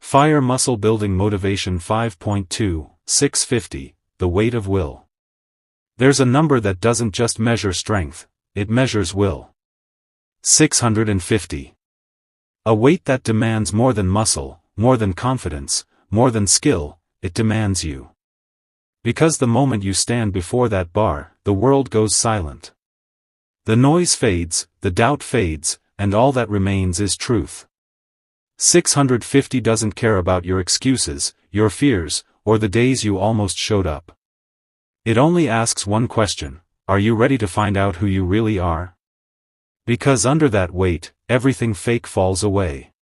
Fire Muscle Building Motivation 5.2, 650, The Weight of Will. There's a number that doesn't just measure strength, it measures will. 650. A weight that demands more than muscle, more than confidence, more than skill, it demands you. Because the moment you stand before that bar, the world goes silent. The noise fades, the doubt fades, and all that remains is truth. 650 doesn't care about your excuses, your fears, or the days you almost showed up. It only asks one question: are you ready to find out who you really are? Because under that weight, everything fake falls away.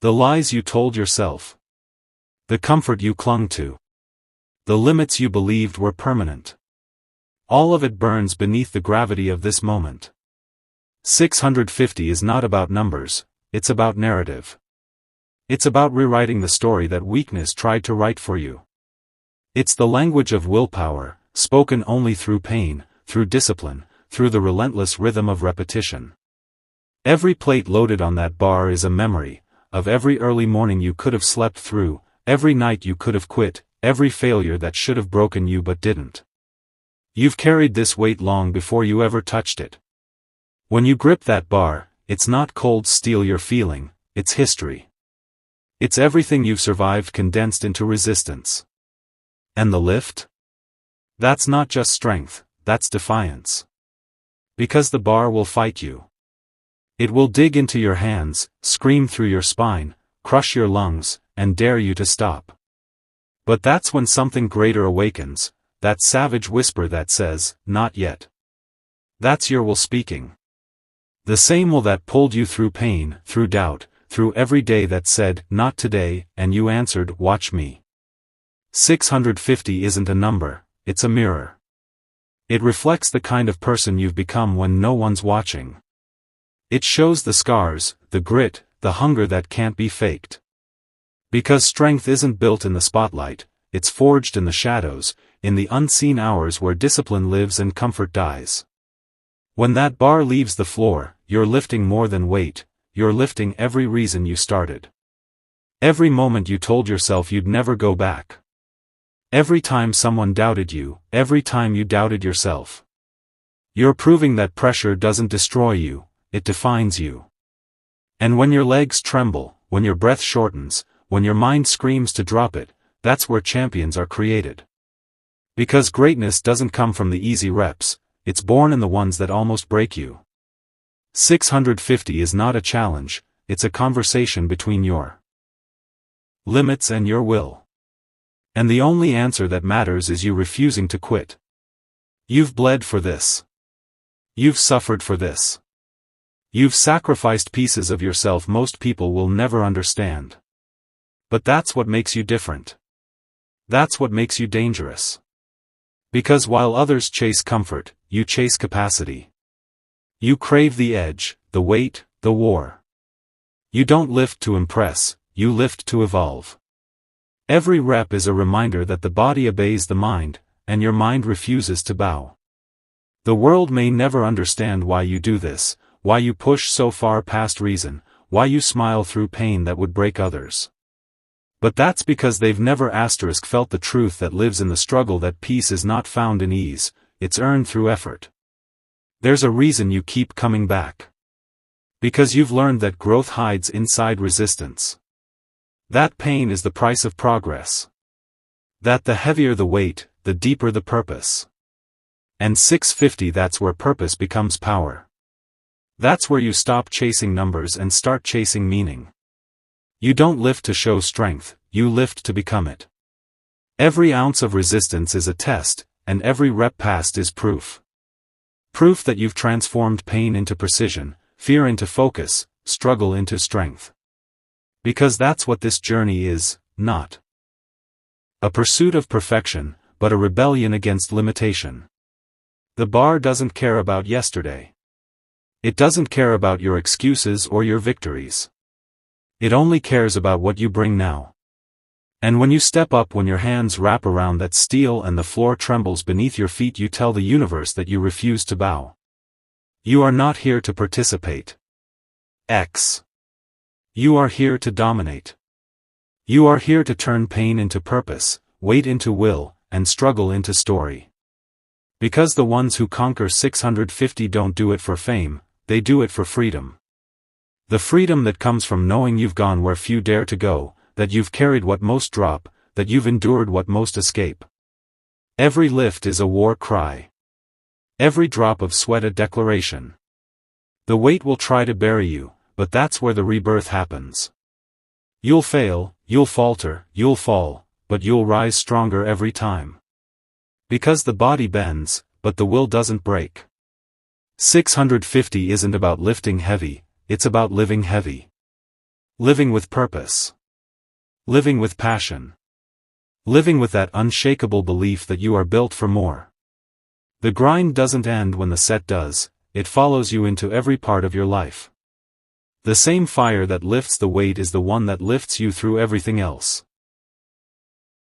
The lies you told yourself. The comfort you clung to. The limits you believed were permanent. All of it burns beneath the gravity of this moment. 650 is not about numbers, it's about narrative. It's about rewriting the story that weakness tried to write for you. It's the language of willpower, spoken only through pain, through discipline, through the relentless rhythm of repetition. Every plate loaded on that bar is a memory, of every early morning you could have slept through, every night you could have quit, every failure that should have broken you but didn't. You've carried this weight long before you ever touched it. When you grip that bar, it's not cold steel you're feeling, it's history. It's everything you've survived condensed into resistance. And the lift? That's not just strength, that's defiance. Because the bar will fight you. It will dig into your hands, scream through your spine, crush your lungs, and dare you to stop. But that's when something greater awakens, that savage whisper that says, not yet. That's your will speaking. The same will that pulled you through pain, through doubt, through every day that said, not today, and you answered, watch me. 650 isn't a number, it's a mirror. It reflects the kind of person you've become when no one's watching. It shows the scars, the grit, the hunger that can't be faked. Because strength isn't built in the spotlight, it's forged in the shadows, in the unseen hours where discipline lives and comfort dies. When that bar leaves the floor, you're lifting more than weight, you're lifting every reason you started. Every moment you told yourself you'd never go back. Every time someone doubted you, every time you doubted yourself. You're proving that pressure doesn't destroy you, it defines you. And when your legs tremble, when your breath shortens, when your mind screams to drop it, that's where champions are created. Because greatness doesn't come from the easy reps, it's born in the ones that almost break you. 650 is not a challenge, it's a conversation between your limits and your will. And the only answer that matters is you refusing to quit. You've bled for this. You've suffered for this. You've sacrificed pieces of yourself most people will never understand. But that's what makes you different. That's what makes you dangerous. Because while others chase comfort, you chase capacity. You crave the edge, the weight, the war. You don't lift to impress, you lift to evolve. Every rep is a reminder that the body obeys the mind, and your mind refuses to bow. The world may never understand why you do this, why you push so far past reason, why you smile through pain that would break others. But that's because they've never felt the truth that lives in the struggle, that peace is not found in ease, it's earned through effort. There's a reason you keep coming back. Because you've learned that growth hides inside resistance. That pain is the price of progress. That the heavier the weight, the deeper the purpose. And 650, that's where purpose becomes power. That's where you stop chasing numbers and start chasing meaning. You don't lift to show strength, you lift to become it. Every ounce of resistance is a test, and every rep passed is proof. Proof that you've transformed pain into precision, fear into focus, struggle into strength. Because that's what this journey is, not a pursuit of perfection, but a rebellion against limitation. The bar doesn't care about yesterday. It doesn't care about your excuses or your victories. It only cares about what you bring now. And when you step up, when your hands wrap around that steel and the floor trembles beneath your feet, you tell the universe that you refuse to bow. You are not here to participate. You are here to dominate. You are here to turn pain into purpose, weight into will, and struggle into story. Because the ones who conquer 650 don't do it for fame, they do it for freedom. The freedom that comes from knowing you've gone where few dare to go, that you've carried what most drop, that you've endured what most escape. Every lift is a war cry. Every drop of sweat a declaration. The weight will try to bury you, but that's where the rebirth happens. You'll fail, you'll falter, you'll fall, but you'll rise stronger every time. Because the body bends, but the will doesn't break. 650 isn't about lifting heavy, it's about living heavy. Living with purpose. Living with passion. Living with that unshakable belief that you are built for more. The grind doesn't end when the set does, it follows you into every part of your life. The same fire that lifts the weight is the one that lifts you through everything else.